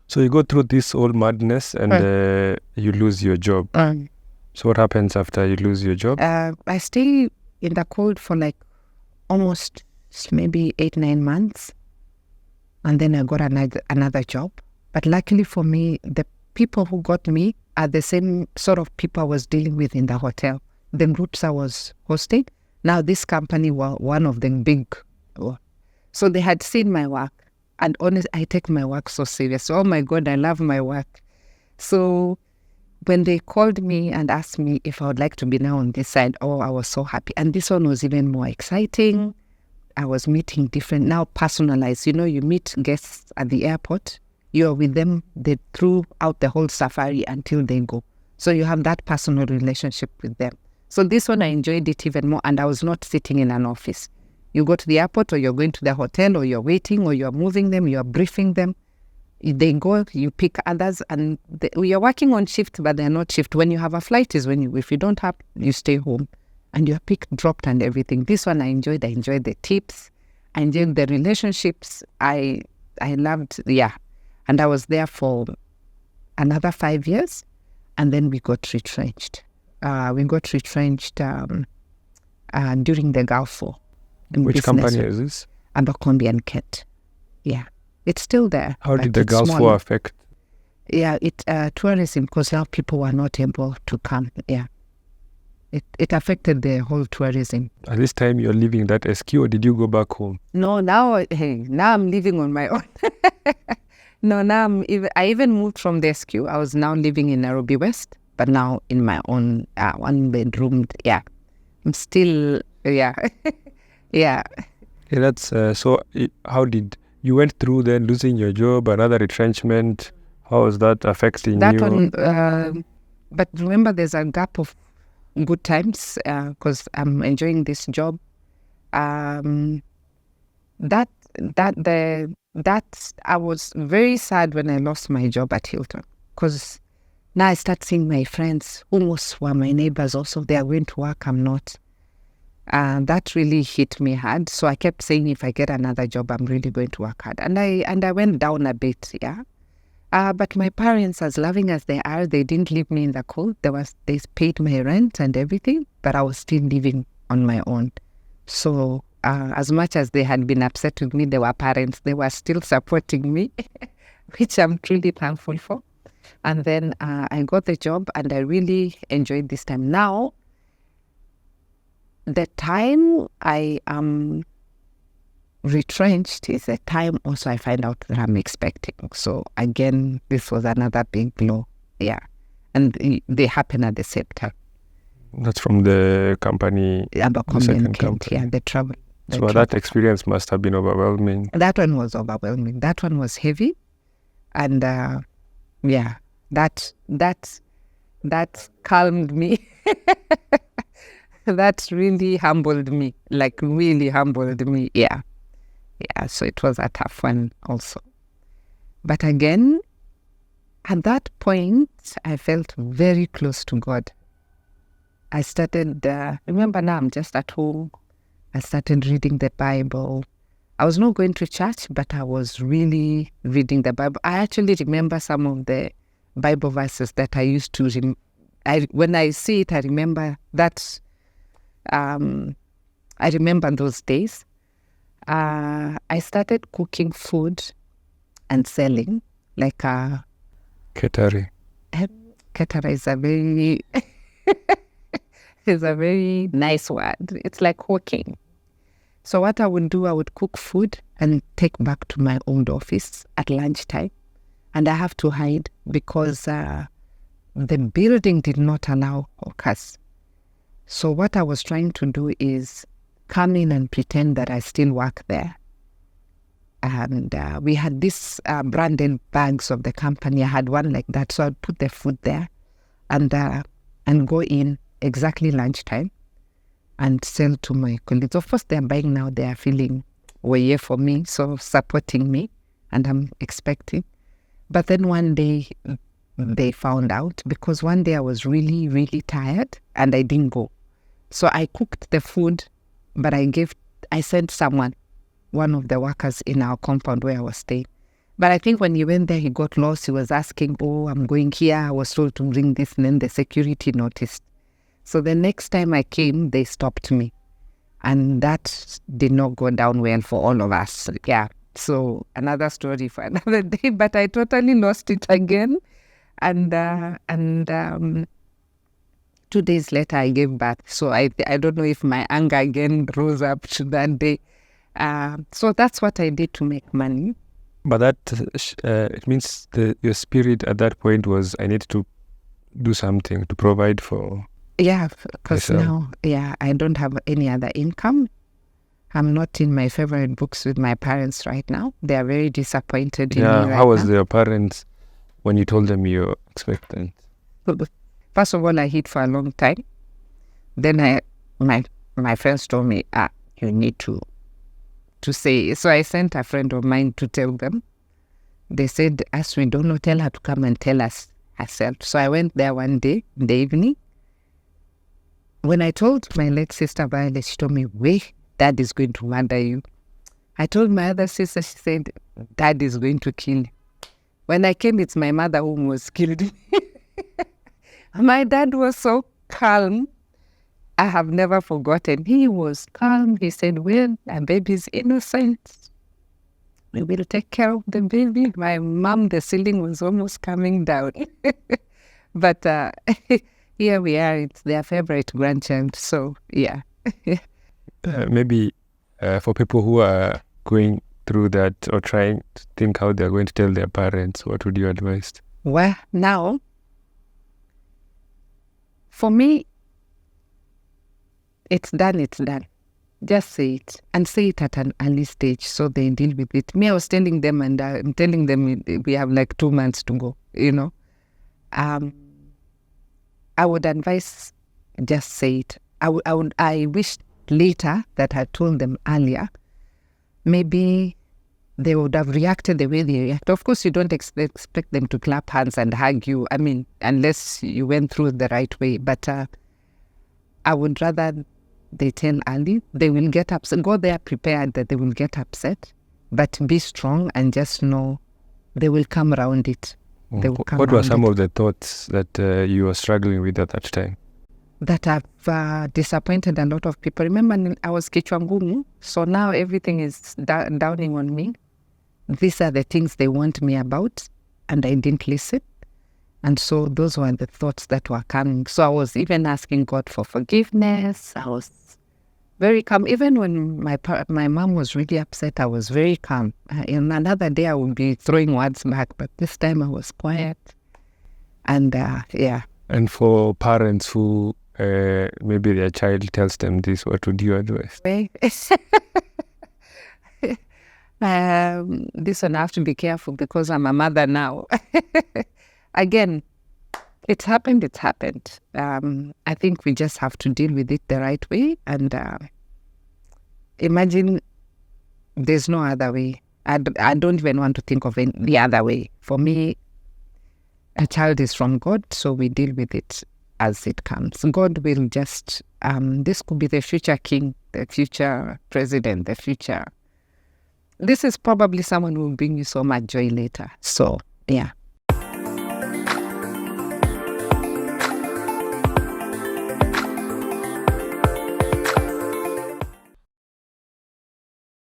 So you go through this whole madness and you lose your job. So what happens after you lose your job? I stay in the cold for like almost maybe 8-9 months. And then I got another job. But luckily for me, the people who got me are the same sort of people I was dealing with in the hotel. The groups I was hosting. Now this company were one of them big. So they had seen my work. And honestly, I take my work so serious. Oh my God, I love my work. So when they called me and asked me if I would like to be now on this side, oh, I was so happy. And this one was even more exciting. I was meeting different, now personalized. You know, you meet guests at the airport. You're with them throughout the whole safari until they go. So you have that personal relationship with them. So this one, I enjoyed it even more. And I was not sitting in an office. You go to the airport or you're going to the hotel or you're waiting or you're moving them, you're briefing them. They go, you pick others, and you're working on shift, but they're not shift. When you have a flight is when if you don't have, you stay home. And you're picked, dropped, and everything. This one I enjoyed. I enjoyed the tips. I enjoyed the relationships. I loved, And I was there for another 5 years, and then we got retrenched. During the Gulf War. Which company is this? Abercrombie and Kent. Yeah. It's still there. How did the Gulf War affect? Yeah, tourism, because now people were not able to come. Yeah. It affected the whole tourism. At this time, you're leaving that SQ, or did you go back home? No, now I'm living on my own. No, now I even moved from the SQ. I was now living in Nairobi West, but now in my own one bedroom. Yeah, I'm still, yeah. That's so. How did you went through then losing your job, another retrenchment? How was that affecting that you? One, but remember, there's a gap of good times because I'm enjoying this job. I was very sad when I lost my job at Hilton, because now I start seeing my friends who almost were my neighbors also. They are going to work, I'm not. That really hit me hard. So I kept saying, if I get another job, I'm really going to work hard. And I went down a bit, yeah. But my parents, as loving as they are, they didn't leave me in the cold. They paid my rent and everything, but I was still living on my own. So as much as they had been upset with me, they were parents, they were still supporting me, which I'm truly thankful for. And then I got the job and I really enjoyed this time. Now, the time I am retrenched is the time also I find out that I'm expecting. So again, this was another big blow. Yeah. And they happen at the same time. That's from the company, the second company. Yeah, the travel. So that experience must have been overwhelming. That one was overwhelming. That one was heavy. And that calmed me. That really humbled me, like really humbled me. Yeah, so it was a tough one also. But again, at that point, I felt very close to God. I started, remember now I'm just at home. I started reading the Bible. I was not going to church, but I was really reading the Bible. I actually remember some of the Bible verses that I used to, when I see it, I remember that. I remember those days. I started cooking food and selling, like catering. Catering is a very is a very nice word. It's like cooking. So what I would do, I would cook food and take back to my old office at lunchtime, and I have to hide because the building did not allow hawkers. So what I was trying to do is come in and pretend that I still work there. And we had these branded bags of the company. I had one like that. So I'd put the food there and go in exactly lunchtime and sell to my colleagues. Of course, they're buying now. They are feeling way for me, so supporting me, and I'm expecting. But then one day, they found out, because one day I was really, really tired and I didn't go. So I cooked the food, but I sent someone, one of the workers in our compound where I was staying. But I think when he went there, he got lost. He was asking, oh, I'm going here. I was told to bring this. And then the security noticed. So the next time I came, they stopped me. And that did not go down well for all of us. Yeah. So another story for another day. But I totally lost it again. And 2 days later, I gave birth. So I don't know if my anger again rose up to that day. So that's what I did to make money. But that it means your spirit at that point was, I need to do something to provide for. Yeah, because myself. now, I don't have any other income. I'm not in my favorite books with my parents right now. They are very disappointed in me right now. How was your parents when you told them you're expectant? First of all, I hid for a long time. Then my friends told me, you need to say. So I sent a friend of mine to tell them. They said, as we don't know, tell her to come and tell us herself. So I went there one day in the evening. When I told my late sister Violet, she told me, wait, Dad is going to murder you. I told my other sister, she said, Dad is going to kill you. When I came, it's my mother who almost killed me. My dad was so calm. I have never forgotten. He was calm. He said, well, our baby's innocent. We will take care of the baby. My mom, the ceiling was almost coming down. But here we are. It's their favorite grandchild. So, yeah. Maybe for people who are going through that or trying to think how they're going to tell their parents, what would you advise? Well, now, for me, it's done. Just say it, and say it at an early stage so they deal with it. Me, I was telling them, and I'm telling them we have like 2 months to go, I would advise, just say it. I wish later that I told them earlier. Maybe they would have reacted the way they react. Of course, you don't expect them to clap hands and hug you. I mean, unless you went through the right way. But I would rather they tell early. They will get upset. Go there prepared that they will get upset. But be strong and just know they will come around it. What were some of the thoughts that you were struggling with at that time? That have disappointed a lot of people. Remember, I was kichwa ngumu, so now everything is downing on me. These are the things they want me about, and I didn't listen. And so those were the thoughts that were coming. So I was even asking God for forgiveness. I was very calm. Even when my mom was really upset, I was very calm. In another day, I would be throwing words back, but this time I was quiet. And yeah. And for parents who maybe their child tells them this, what would you advise? This one I have to be careful because I'm a mother now. Again, it's happened. I think we just have to deal with it the right way. And imagine there's no other way. I don't even want to think of the other way. For me, a child is from God, so we deal with it as it comes. God will just, this could be the future king, the future president, the future. This is probably someone who will bring you so much joy later. So, yeah.